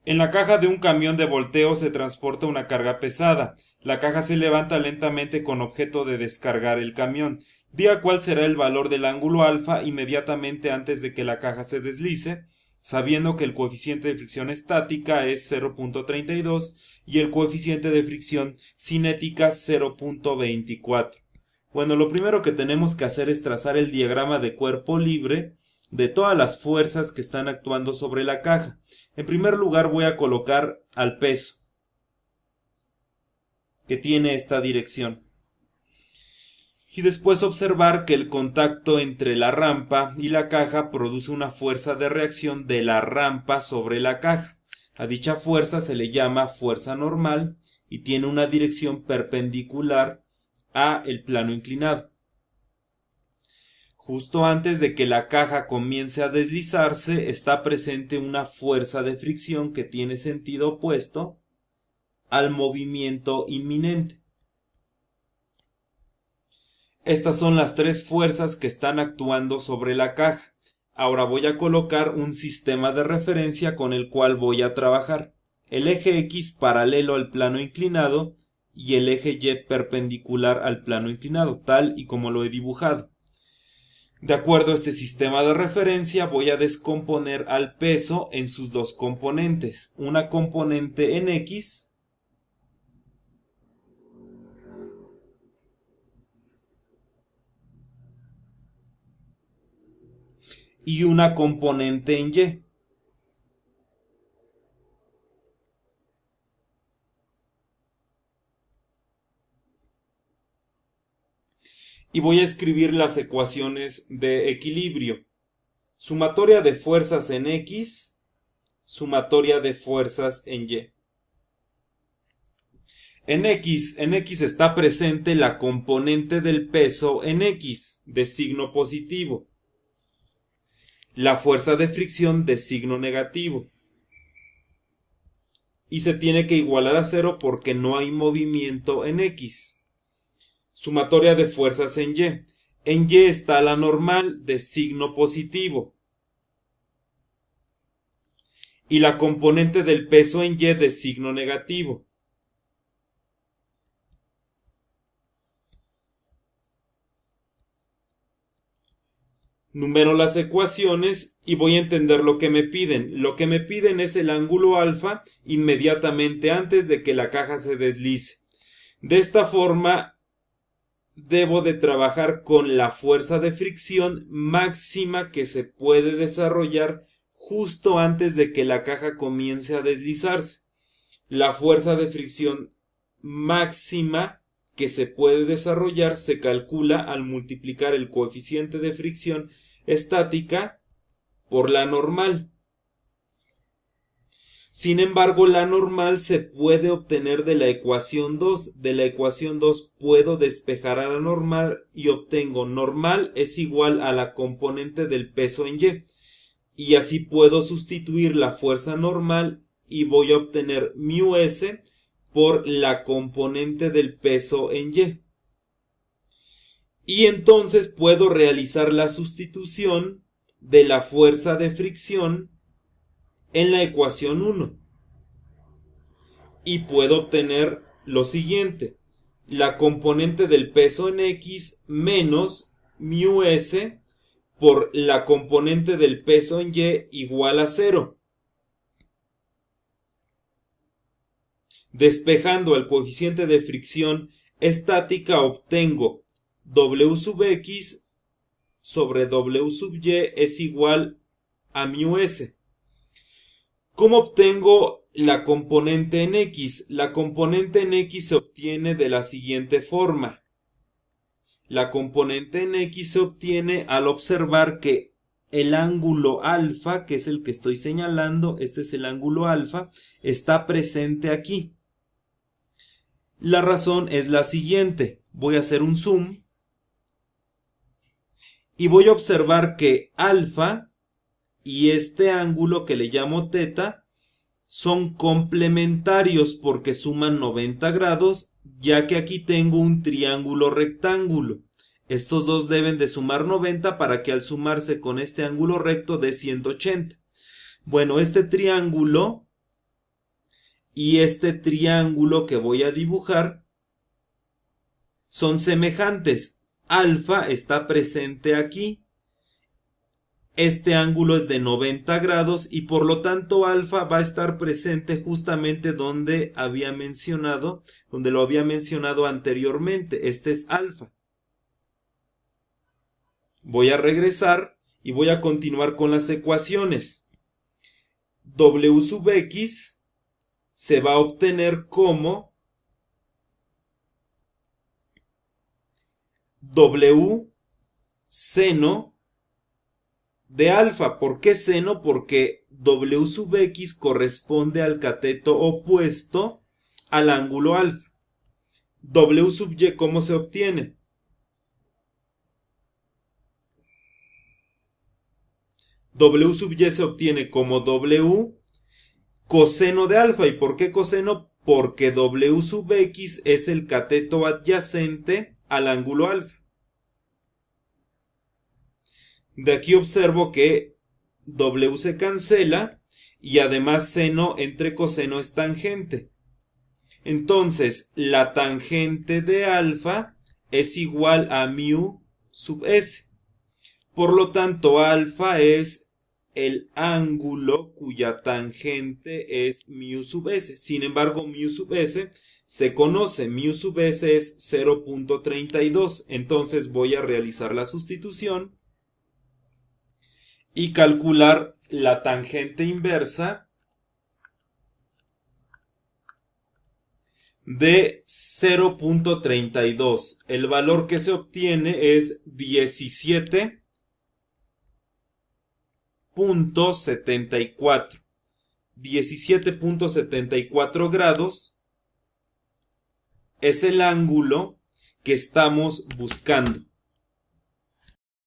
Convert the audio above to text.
En la caja de un camión de volteo se transporta una carga pesada. La caja se levanta lentamente con objeto de descargar el camión. Diga cuál será el valor del ángulo alfa inmediatamente antes de que la caja se deslice, sabiendo que el coeficiente de fricción estática es 0.32 y el coeficiente de fricción cinética 0.24. Bueno, lo primero que tenemos que hacer es trazar el diagrama de cuerpo libre de todas las fuerzas que están actuando sobre la caja. En primer lugar voy a colocar al peso, que tiene esta dirección. Y después observar que el contacto entre la rampa y la caja produce una fuerza de reacción de la rampa sobre la caja. A dicha fuerza se le llama fuerza normal y tiene una dirección perpendicular a el plano inclinado. Justo antes de que la caja comience a deslizarse, está presente una fuerza de fricción que tiene sentido opuesto al movimiento inminente. Estas son las tres fuerzas que están actuando sobre la caja. Ahora voy a colocar un sistema de referencia con el cual voy a trabajar. El eje X paralelo al plano inclinado y el eje Y perpendicular al plano inclinado, tal y como lo he dibujado. De acuerdo a este sistema de referencia, voy a descomponer al peso en sus dos componentes. Una componente en X y una componente en Y. Y voy a escribir las ecuaciones de equilibrio. Sumatoria de fuerzas en X, sumatoria de fuerzas en Y. En X está presente la componente del peso en X, de signo positivo. La fuerza de fricción de signo negativo. Y se tiene que igualar a 0 porque no hay movimiento en X. Sumatoria de fuerzas en Y. En Y está la normal de signo positivo. Y la componente del peso en Y de signo negativo. Numero las ecuaciones y voy a entender lo que me piden. Lo que me piden es el ángulo alfa inmediatamente antes de que la caja se deslice. De esta forma debo de trabajar con la fuerza de fricción máxima que se puede desarrollar justo antes de que la caja comience a deslizarse. La fuerza de fricción máxima que se puede desarrollar se calcula al multiplicar el coeficiente de fricción estática por la normal. Sin embargo, la normal se puede obtener de la ecuación 2. De la ecuación 2 puedo despejar a la normal y obtengo normal es igual a la componente del peso en Y. Y así puedo sustituir la fuerza normal y voy a obtener mu s por la componente del peso en Y. Y entonces puedo realizar la sustitución de la fuerza de fricción en la ecuación 1. Y puedo obtener lo siguiente. La componente del peso en X menos mu s por la componente del peso en Y igual a 0. Despejando el coeficiente de fricción estática obtengo W sub X sobre W sub Y es igual a mu s. ¿Cómo obtengo la componente en X? La componente en X se obtiene de la siguiente forma. La componente en X se obtiene al observar que el ángulo alfa, que es el que estoy señalando, este es el ángulo alfa, está presente aquí. La razón es la siguiente. Voy a hacer un zoom y voy a observar que alfa y este ángulo que le llamo teta son complementarios porque suman 90 grados, ya que aquí tengo un triángulo rectángulo. Estos dos deben de sumar 90 para que al sumarse con este ángulo recto dé 180. Bueno, este triángulo y este triángulo que voy a dibujar son semejantes. Alfa está presente aquí. Este ángulo es de 90 grados y por lo tanto alfa va a estar presente justamente donde lo había mencionado anteriormente. Este es alfa. Voy a regresar y voy a continuar con las ecuaciones. W sub x se va a obtener como W seno de alfa. ¿Por qué seno? Porque W sub x corresponde al cateto opuesto al ángulo alfa. W sub y, ¿cómo se obtiene? W sub y se obtiene como W coseno de alfa. ¿Y por qué coseno? Porque W sub x es el cateto adyacente al ángulo alfa. De aquí observo que W se cancela y además seno entre coseno es tangente. Entonces, la tangente de alfa es igual a mu sub s. Por lo tanto, alfa es el ángulo cuya tangente es mu sub s. Sin embargo, mu sub s se conoce. Mu sub s es 0.32. Entonces voy a realizar la sustitución y calcular la tangente inversa de 0.32. El valor que se obtiene es 17.74. 17.74 grados es el ángulo que estamos buscando.